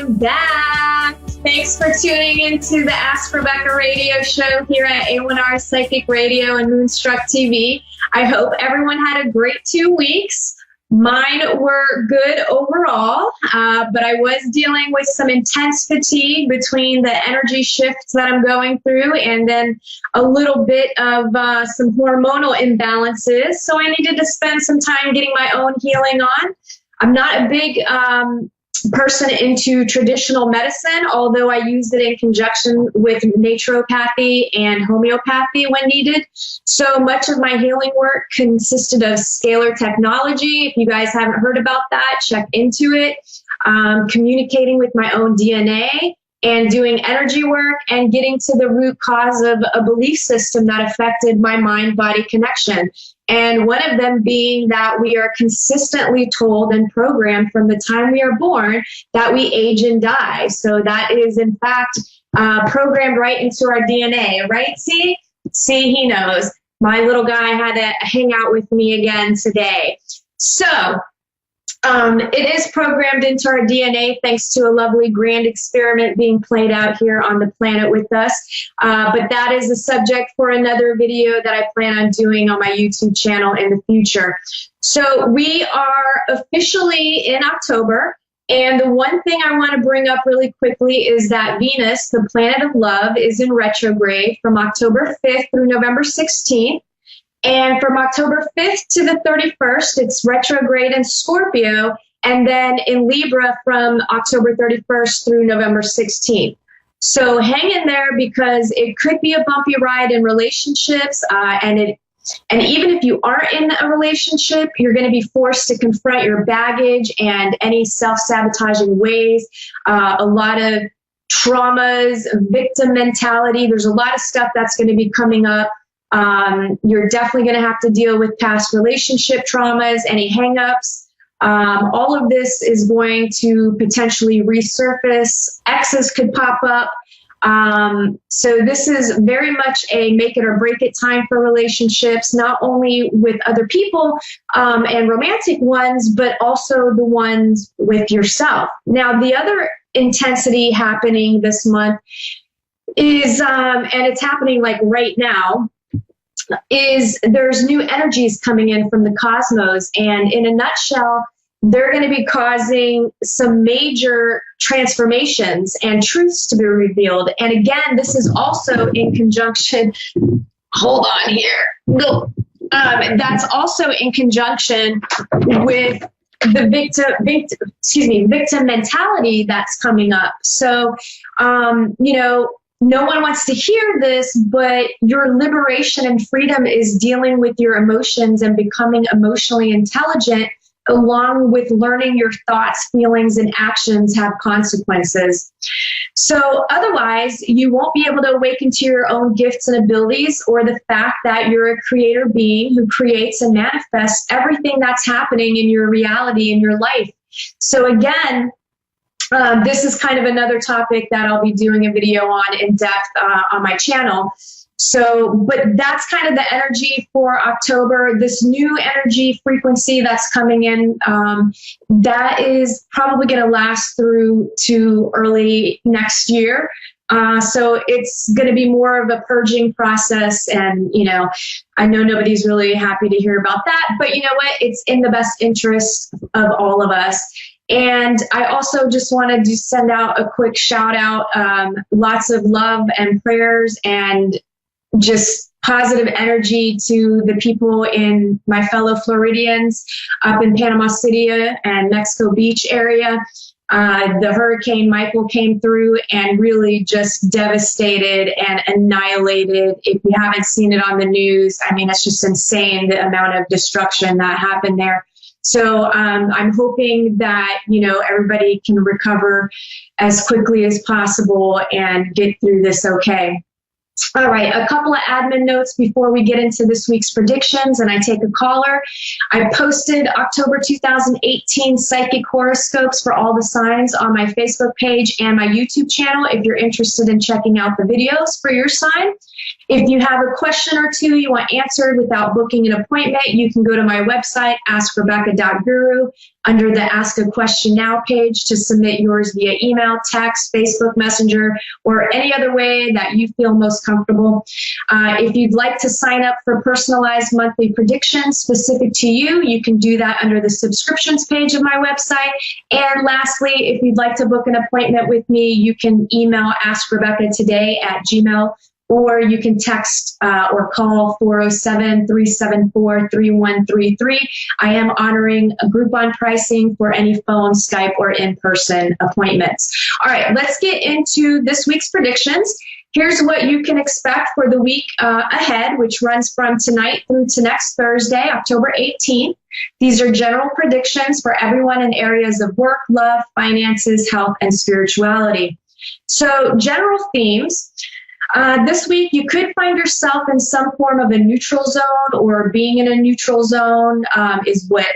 am back. Thanks for tuning into the Ask Rebecca radio show here at A1R Psychic Radio and Moonstruck TV. I hope everyone had a great 2 weeks. Mine were good overall, but I was dealing with some intense fatigue between the energy shifts that I'm going through and then a little bit of some hormonal imbalances. So I needed to spend some time getting my own healing on. I'm not a big person into traditional medicine, although I use it in conjunction with naturopathy and homeopathy when needed. So much of my healing work consisted of scalar technology. If you guys haven't heard about that, check into it. Communicating with my own DNA and doing energy work and getting to the root cause of a belief system that affected my mind-body connection. And one of them being that we are consistently told and programmed from the time we are born that we age and die. So that is, in fact, programmed right into our DNA, right? See, he knows. My little guy had to hang out with me again today. So it is programmed into our DNA thanks to a lovely grand experiment being played out here on the planet with us. But that is a subject for another video that I plan on doing on my YouTube channel in the future. So we are officially in October. And the one thing I want to bring up really quickly is that Venus, the planet of love, is in retrograde from October 5th through November 16th. And from October 5th to the 31st, it's retrograde in Scorpio, and then in Libra from October 31st through November 16th. So hang in there because it could be a bumpy ride in relationships, and even if you aren't in a relationship, you're going to be forced to confront your baggage and any self-sabotaging ways, a lot of traumas, victim mentality. There's a lot of stuff that's going to be coming up. You're definitely going to have to deal with past relationship traumas, any hangups. All of this is going to potentially resurface. Exes could pop up. So this is very much a make it or break it time for relationships, not only with other people and romantic ones, but also the ones with yourself. Now, the other intensity happening this month is, and it's happening like right now, is there's new energies coming in from the cosmos. And in a nutshell, they're going to be causing some major transformations and truths to be revealed. And again, this is also in conjunction, hold on here. No. That's also in conjunction with the victim mentality that's coming up. So, no one wants to hear this, but your liberation and freedom is dealing with your emotions and becoming emotionally intelligent, along with learning your thoughts, feelings, and actions have consequences. So otherwise, you won't be able to awaken to your own gifts and abilities, or the fact that you're a creator being who creates and manifests everything that's happening in your reality in your life. So again, this is kind of another topic that I'll be doing a video on in depth on my channel. So, but that's kind of the energy for October. This new energy frequency that's coming in, that is probably going to last through to early next year. So it's going to be more of a purging process. And, I know nobody's really happy to hear about that, but you know what? It's in the best interest of all of us. And I also just wanted to send out a quick shout out, lots of love and prayers and just positive energy to the people in my fellow Floridians up in Panama City and Mexico Beach area. The Hurricane Michael came through and really just devastated and annihilated. If you haven't seen it on the news, I mean, it's just insane the amount of destruction that happened there. So I'm hoping that, everybody can recover as quickly as possible and get through this okay. All right, a couple of admin notes before we get into this week's predictions and I take a caller. I posted October 2018 psychic horoscopes for all the signs on my Facebook page and my YouTube channel if you're interested in checking out the videos for your sign. If you have a question or two you want answered without booking an appointment, you can go to my website, AskRebecca.guru. under the Ask a Question Now page to submit yours via email, text, Facebook Messenger, or any other way that you feel most comfortable. If you'd like to sign up for personalized monthly predictions specific to you, you can do that under the subscriptions page of my website. And lastly, if you'd like to book an appointment with me, you can email AskRebecca@gmail.com, or you can text or call 407-374-3133. I am honoring a Groupon pricing for any phone, Skype, or in-person appointments. All right, let's get into this week's predictions. Here's what you can expect for the week ahead, which runs from tonight through to next Thursday, October 18th. These are general predictions for everyone in areas of work, love, finances, health, and spirituality. So, general themes. This week, you could find yourself in some form of a neutral zone, or being in a neutral zone is what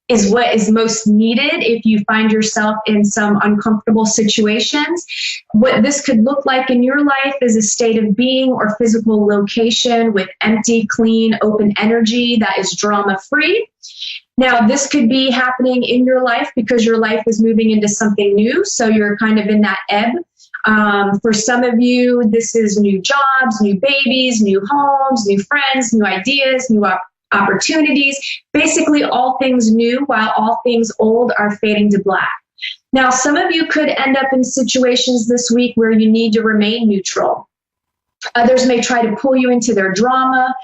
is most needed if you find yourself in some uncomfortable situations. What this could look like in your life is a state of being or physical location with empty, clean, open energy that is drama-free. Now, this could be happening in your life because your life is moving into something new, so you're kind of in that ebb. For some of you, this is new jobs, new babies, new homes, new friends, new ideas, new opportunities, basically all things new, while all things old are fading to black. Now, some of you could end up in situations this week where you need to remain neutral. Others may try to pull you into their drama,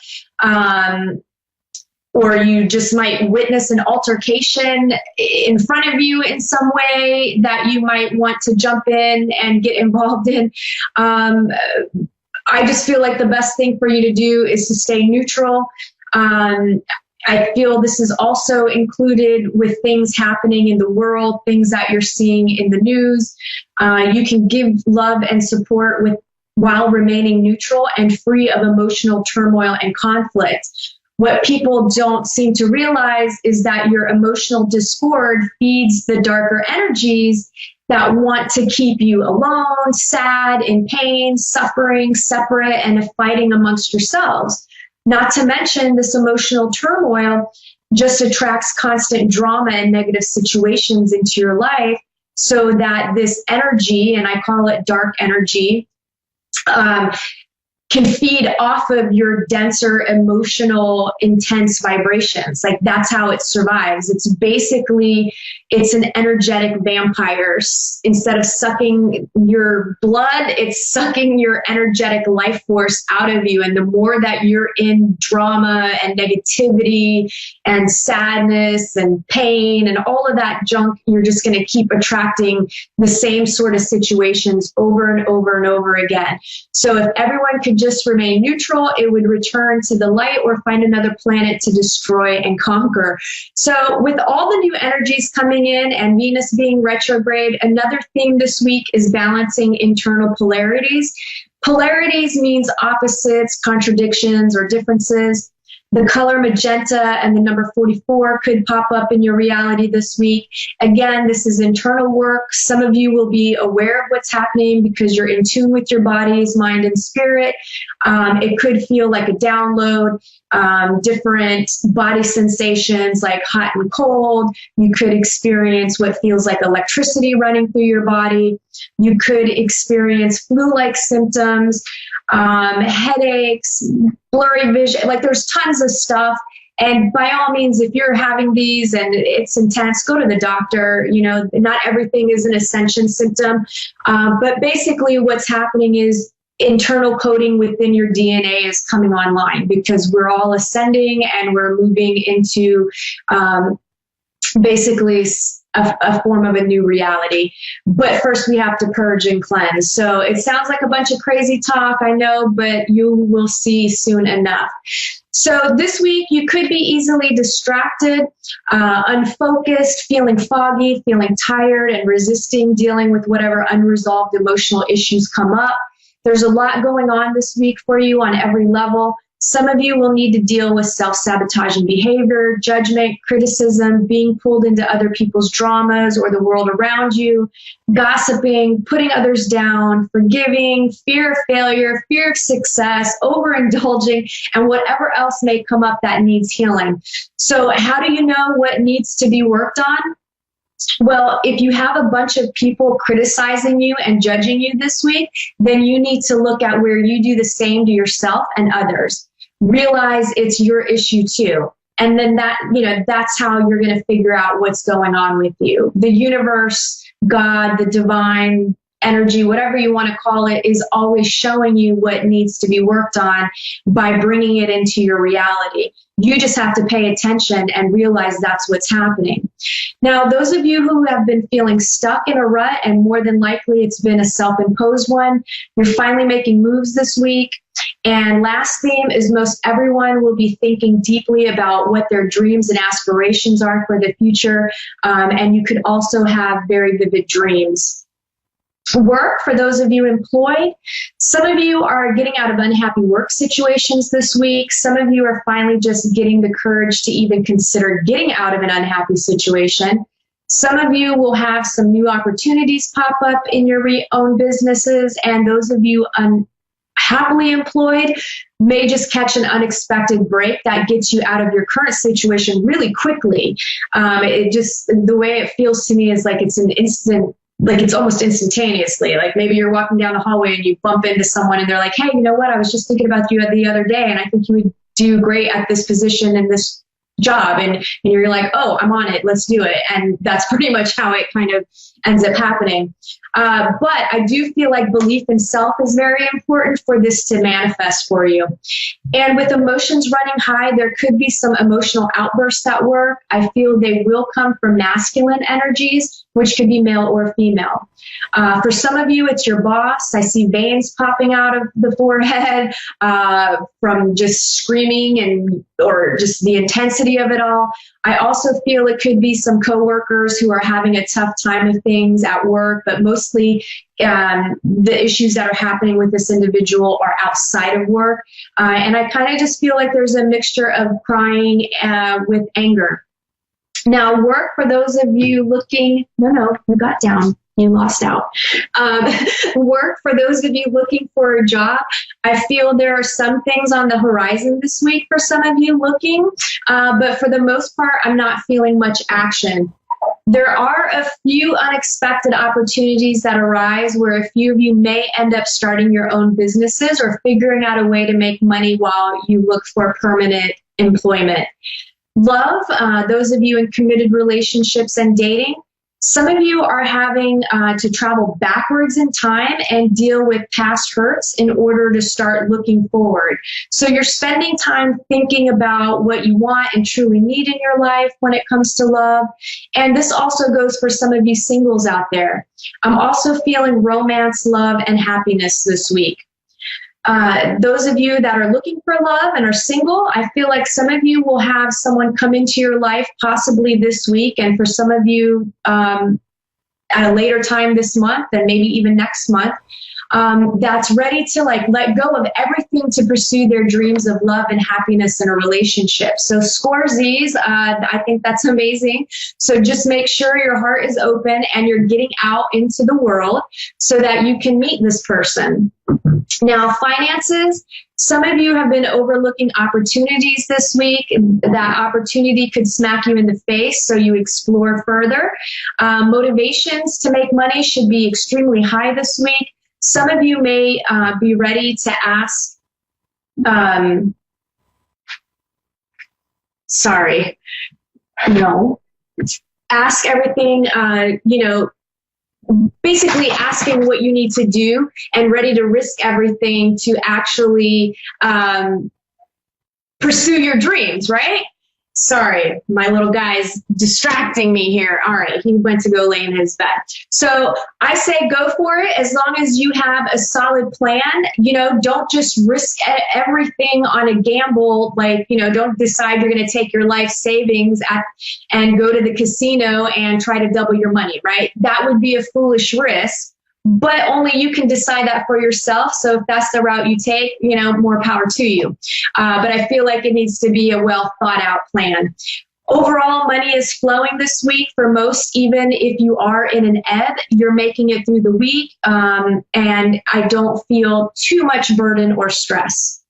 or you just might witness an altercation in front of you in some way that you might want to jump in and get involved in. I just feel like the best thing for you to do is to stay neutral. I feel this is also included with things happening in the world, things that you're seeing in the news. You can give love and support while remaining neutral and free of emotional turmoil and conflict. What people don't seem to realize is that your emotional discord feeds the darker energies that want to keep you alone, sad, in pain, suffering, separate, and fighting amongst yourselves. Not to mention, this emotional turmoil just attracts constant drama and negative situations into your life, so that this energy, and I call it dark energy, can feed off of your denser, emotional, intense vibrations. Like, that's how it survives. It's an energetic vampire. Instead of sucking your blood, it's sucking your energetic life force out of you. And the more that you're in drama and negativity and sadness and pain and all of that junk, you're just going to keep attracting the same sort of situations over and over and over again. So if everyone could just remain neutral, it would return to the light or find another planet to destroy and conquer. So with all the new energies coming in and Venus being retrograde, another theme this week is balancing internal polarities. Polarities means opposites, contradictions, or differences. The color magenta and the number 44 could pop up in your reality this week. Again, this is internal work. Some of you will be aware of what's happening because you're in tune with your bodies, mind, and spirit. It could feel like a download, different body sensations like hot and cold. You could experience what feels like electricity running through your body. You could experience flu-like symptoms, headaches, blurry vision. Like, there's tons of stuff. And by all means, if you're having these and it's intense, go to the doctor. You know, not everything is an ascension symptom. But basically what's happening is internal coding within your DNA is coming online because we're all ascending and we're moving into basically a form of a new reality. But first we have to purge and cleanse. So it sounds like a bunch of crazy talk, I know, but you will see soon enough. So this week you could be easily distracted, unfocused, feeling foggy, feeling tired, and resisting dealing with whatever unresolved emotional issues come up. There's a lot going on this week for you on every level. Some of you will need to deal with self-sabotaging behavior, judgment, criticism, being pulled into other people's dramas or the world around you, gossiping, putting others down, forgiving, fear of failure, fear of success, overindulging, and whatever else may come up that needs healing. So how do you know what needs to be worked on? Well, if you have a bunch of people criticizing you and judging you this week, then you need to look at where you do the same to yourself and others. Realize it's your issue too. And then that's how you're going to figure out what's going on with you. The universe, God, the divine energy, whatever you want to call it, is always showing you what needs to be worked on by bringing it into your reality. You just have to pay attention and realize that's what's happening. Now, those of you who have been feeling stuck in a rut, and more than likely it's been a self-imposed one, you're finally making moves this week. And last theme is most everyone will be thinking deeply about what their dreams and aspirations are for the future. And you could also have very vivid dreams. Work, for those of you employed, some of you are getting out of unhappy work situations this week. Some of you are finally just getting the courage to even consider getting out of an unhappy situation. Some of you will have some new opportunities pop up in your own businesses, and those of you unhappily employed may just catch an unexpected break that gets you out of your current situation really quickly. The way it feels to me is like it's an instant. Like it's almost instantaneously. Like maybe you're walking down the hallway and you bump into someone and they're like, hey, you know what? I was just thinking about you the other day and I think you would do great at this position and this job. And you're like, oh, I'm on it. Let's do it. And that's pretty much how it kind of ends up happening. But I do feel like belief in self is very important for this to manifest for you. And with emotions running high, there could be some emotional outbursts at work. I feel they will come from masculine energies, which could be male or female. For some of you, it's your boss. I see veins popping out of the forehead from just screaming or just the intensity of it all. I also feel it could be some coworkers who are having a tough time of things at work, but mostly the issues that are happening with this individual are outside of work. And I kind of just feel like there's a mixture of crying with anger. Now, work, for those of you looking, you got down. You lost out. Work, for those of you looking for a job, I feel there are some things on the horizon this week for some of you looking, but for the most part, I'm not feeling much action. There are a few unexpected opportunities that arise where a few of you may end up starting your own businesses or figuring out a way to make money while you look for permanent employment. Love, those of you in committed relationships and dating, some of you are having to travel backwards in time and deal with past hurts in order to start looking forward. So you're spending time thinking about what you want and truly need in your life when it comes to love. And this also goes for some of you singles out there. I'm also feeling romance, love, and happiness this week. Those of you that are looking for love and are single, I feel like some of you will have someone come into your life possibly this week, and for some of you at a later time this month and maybe even next month, that's ready to let go of everything to pursue their dreams of love and happiness in a relationship. So score Z's. I think that's amazing. So just make sure your heart is open and you're getting out into the world so that you can meet this person. Now, finances. Some of you have been overlooking opportunities this week. That opportunity could smack you in the face, so you explore further. Motivations to make money should be extremely high this week. Some of you may be ready to ask, ask everything, basically asking what you need to do and ready to risk everything to actually pursue your dreams, right? Sorry, my little guy's distracting me here. All right, he went to go lay in his bed. So I say go for it as long as you have a solid plan. Don't just risk everything on a gamble. Don't decide you're going to take your life savings and go to the casino and try to double your money, right? That would be a foolish risk. But only you can decide that for yourself. So if that's the route you take, more power to you. But I feel like it needs to be a well thought out plan. Overall, money is flowing this week for most. Even if you are in an ebb, you're making it through the week. And I don't feel too much burden or stress.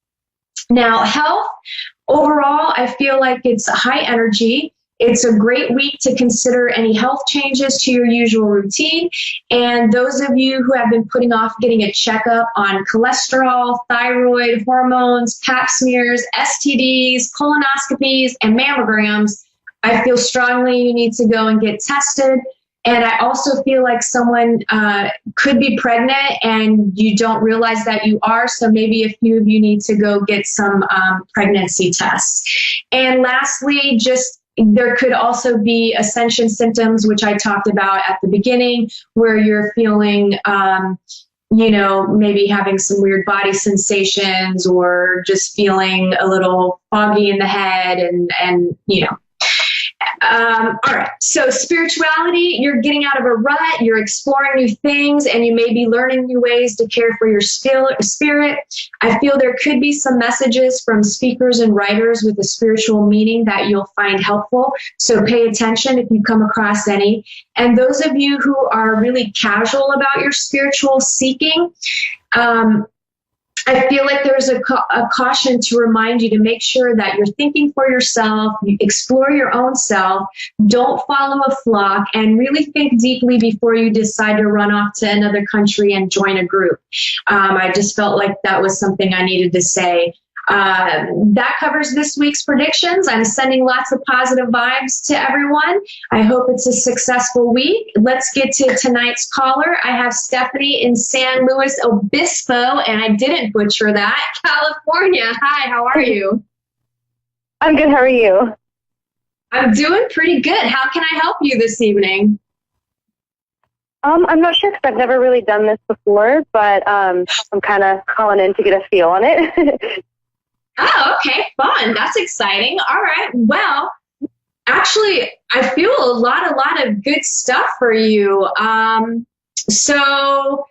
Now, health, overall, I feel like it's high energy. It's a great week to consider any health changes to your usual routine. And those of you who have been putting off getting a checkup on cholesterol, thyroid, hormones, pap smears, STDs, colonoscopies, and mammograms, I feel strongly you need to go and get tested. And I also feel like someone could be pregnant and you don't realize that you are. So maybe a few of you need to go get some pregnancy tests. And lastly, there could also be ascension symptoms, which I talked about at the beginning, where you're feeling, maybe having some weird body sensations or just feeling a little foggy in the head and. All right. So spirituality, you're getting out of a rut, you're exploring new things, and you may be learning new ways to care for your spirit. I feel there could be some messages from speakers and writers with a spiritual meaning that you'll find helpful. So pay attention if you come across any. And those of you who are really casual about your spiritual seeking, I feel like there's a caution to remind you to make sure that you're thinking for yourself, you explore your own self, don't follow a flock, and really think deeply before you decide to run off to another country and join a group. I just felt like that was something I needed to say. That covers this week's predictions. I'm sending lots of positive vibes to everyone. I hope it's a successful week. Let's get to tonight's caller. I have Stephanie in San Luis Obispo, and I didn't butcher that, California. Hi, how are you? I'm good. How are you? I'm doing pretty good. How can I help you this evening? I'm not sure because I've never really done this before, but I'm kind of calling in to get a feel on it. Oh, okay, fun. That's exciting. All right. Well, actually, I feel a lot of good stuff for you. So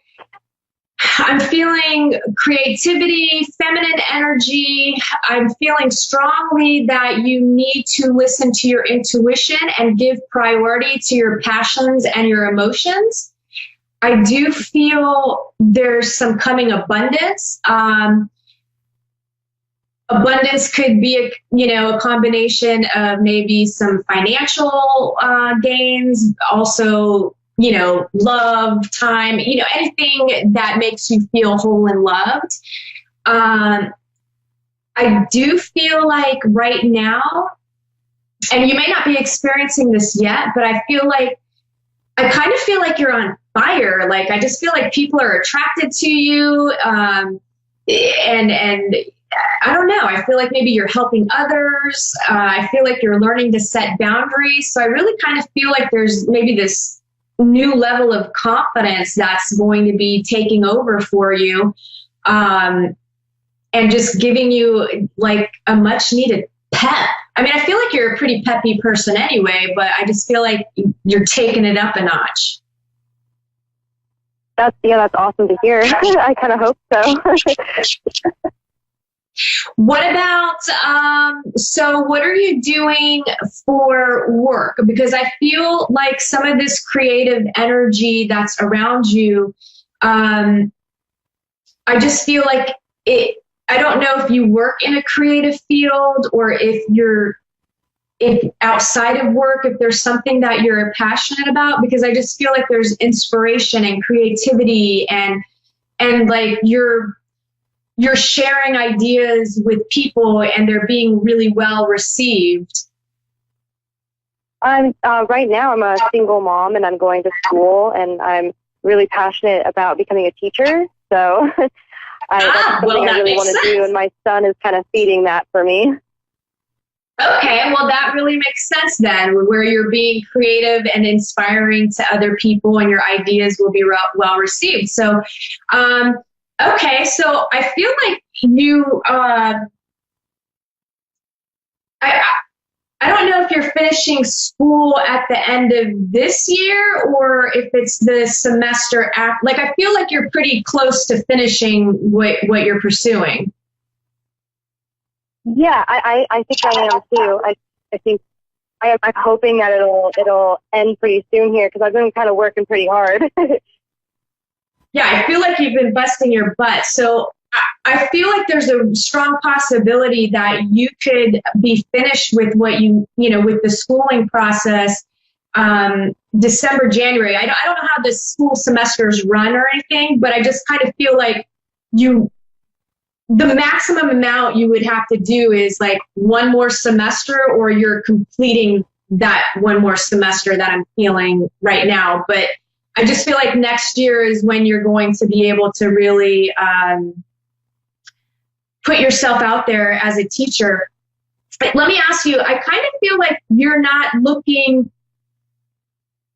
I'm feeling creativity, feminine energy. I'm feeling strongly that you need to listen to your intuition and give priority to your passions and your emotions. I do feel there's some coming abundance. Abundance could be a combination of maybe some financial gains, also, love, time, anything that makes you feel whole and loved. I do feel like right now, and you may not be experiencing this yet, but I kind of feel like you're on fire. Like, I just feel like people are attracted to you, and I don't know. I feel like maybe you're helping others. I feel like you're learning to set boundaries. So I really kind of feel like there's maybe this new level of confidence that's going to be taking over for you, and just giving you like a much needed pep. I mean, I feel like you're a pretty peppy person anyway, but I just feel like you're taking it up a notch. That's awesome to hear. I kind of hope so. What about, so what are you doing for work? Because I feel like some of this creative energy that's around you, I just feel like I don't know if you work in a creative field or if outside of work, if there's something that you're passionate about, because I just feel like there's inspiration and creativity and like you're sharing ideas with people and they're being really well received. Right now I'm a single mom and I'm going to school and I'm really passionate about becoming a teacher. So that's something I really want to do, and my son is kind of feeding that for me. Okay, well, that really makes sense then, where you're being creative and inspiring to other people and your ideas will be well received. So, okay, so I feel like you, I don't know if you're finishing school at the end of this year or if it's the semester after. Like, I feel like you're pretty close to finishing what you're pursuing. Yeah, I think I am too. I think I'm hoping that it'll end pretty soon here because I've been kind of working pretty hard. Yeah, I feel like you've been busting your butt. So I feel like there's a strong possibility that you could be finished with what with the schooling process, December, January. I don't know how the school semesters run or anything, but I just kind of feel like the maximum amount you would have to do is like one more semester, or you're completing that one more semester that I'm feeling right now. But I just feel like next year is when you're going to be able to really put yourself out there as a teacher. But let me ask you, I kind of feel like you're not looking,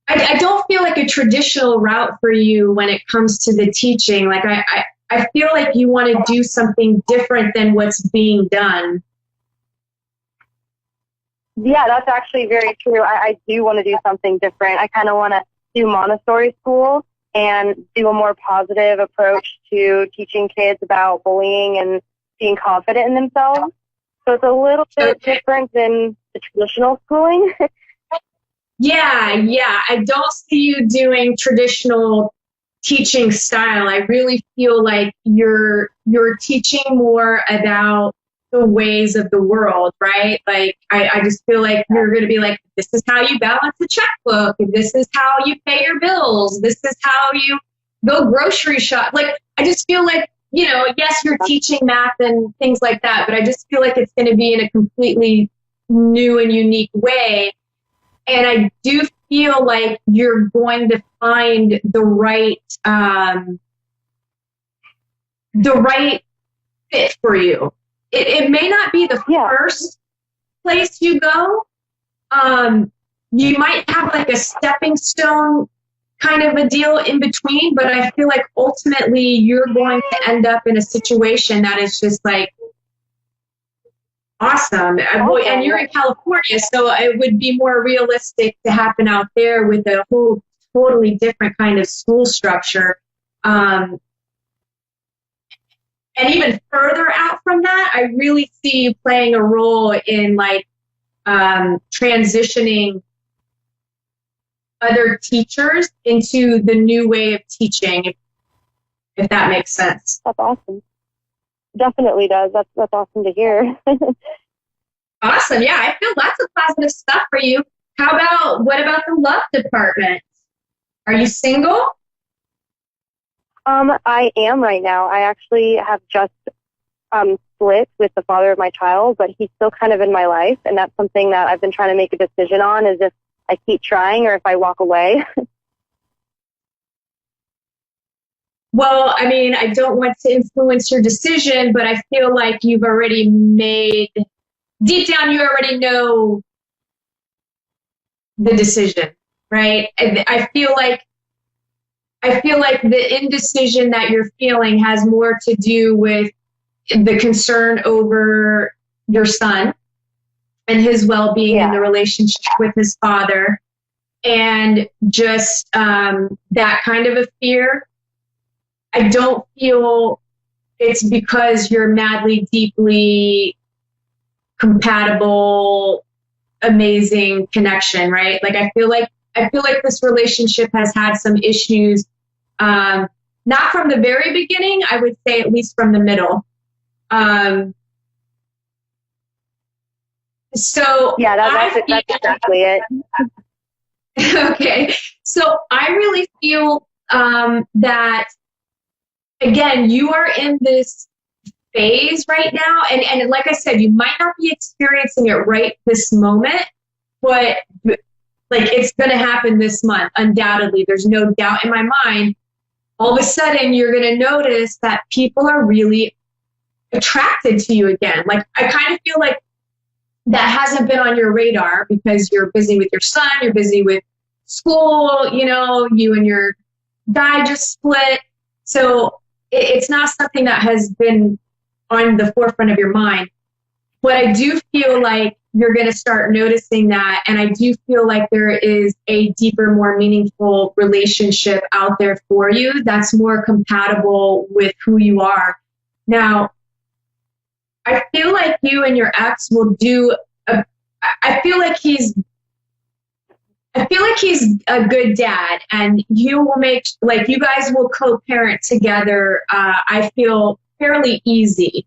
I don't feel like a traditional route for you when it comes to the teaching. Like I feel like you want to do something different than what's being done. Yeah, that's actually very true. I do want to do something different. I kind of want to do Montessori school and do a more positive approach to teaching kids about bullying and being confident in themselves. So it's a little bit different than the traditional schooling. Yeah. I don't see you doing traditional teaching style. I really feel like you're teaching more about the ways of the world, right? Like I just feel like you're going to be like, this is how you balance a checkbook, and this is how you pay your bills, this is how you go grocery shop. Like I just feel like, yes, you're teaching math and things like that, but I just feel like it's going to be in a completely new and unique way. And I do feel like you're going to find the right fit for you. It may not be the first place you go. You might have like a stepping stone kind of a deal in between, but I feel like ultimately you're going to end up in a situation that is just like awesome. And you're in California, so it would be more realistic to happen out there with a whole totally different kind of school structure. And even further out from that, I really see you playing a role in like transitioning other teachers into the new way of teaching, if that makes sense. That's awesome. Definitely does. That's awesome to hear. Awesome. Yeah, I feel lots of positive stuff for you. What about the love department? Are you single? I am right now. I actually have just split with the father of my child, but he's still kind of in my life, and that's something that I've been trying to make a decision on, is if I keep trying or if I walk away. Well, I mean, I don't want to influence your decision, but I feel like you've already deep down, you already know the decision, right? I feel like the indecision that you're feeling has more to do with the concern over your son and his well-being in the relationship with his father, and just that kind of a fear. I don't feel it's because you're madly, deeply compatible, amazing connection, right? Like I feel like this relationship has had some issues, not from the very beginning, I would say at least from the middle. So yeah, that's exactly it. Okay, so I really feel that, again, you are in this phase right now, and like I said, you might not be experiencing it right this moment, but like it's going to happen this month, undoubtedly. There's no doubt in my mind. All of a sudden, you're going to notice that people are really attracted to you again. Like I kind of feel like that hasn't been on your radar because you're busy with your son, you're busy with school, you and your guy just split. So it's not something that has been on the forefront of your mind. But I do feel like you're going to start noticing that. And I do feel like there is a deeper, more meaningful relationship out there for you that's more compatible with who you are. Now, I feel like you and your ex will I feel like he's a good dad, and you will you guys will co-parent together. I feel fairly easy.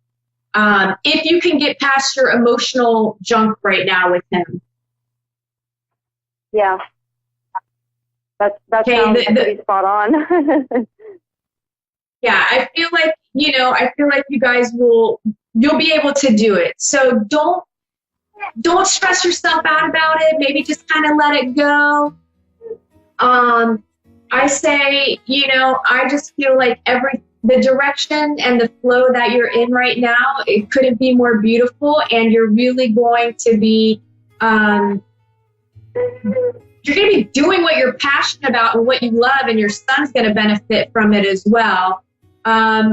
If you can get past your emotional junk right now with him. Yeah. That sounds pretty spot on. Yeah, I feel like, you guys you'll be able to do it. So don't stress yourself out about it. Maybe just kind of let it go. I say, I just feel like the direction and the flow that you're in right now, it couldn't be more beautiful, and you're really going to be, you're going to be doing what you're passionate about and what you love, and your son's going to benefit from it as well.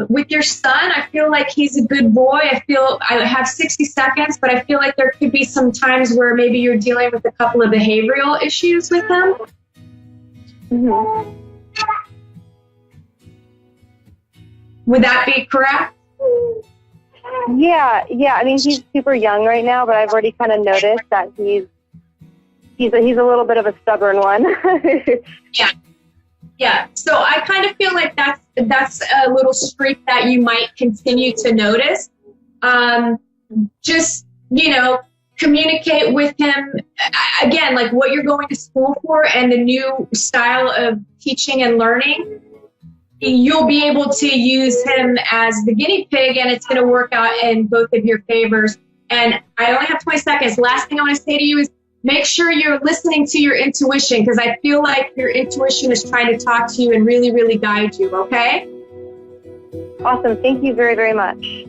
With your son, I feel like he's a good boy. I have 60 seconds, but I feel like there could be some times where maybe you're dealing with a couple of behavioral issues with him. Mm-hmm. Would that be correct? Yeah. I mean, he's super young right now, but I've already kind of noticed that he's a little bit of a stubborn one. Yeah. So I kind of feel like that's a little streak that you might continue to notice. Just, communicate with him again, like what you're going to school for and the new style of teaching and learning. You'll be able to use him as the guinea pig, and it's going to work out in both of your favors. And I only have 20 seconds. Last thing I want to say to you is make sure you're listening to your intuition, because I feel like your intuition is trying to talk to you and really, really guide you, okay? Awesome. Thank you very, very much.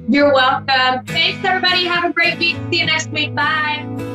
You're welcome. Thanks, everybody. Have a great week. See you next week. Bye.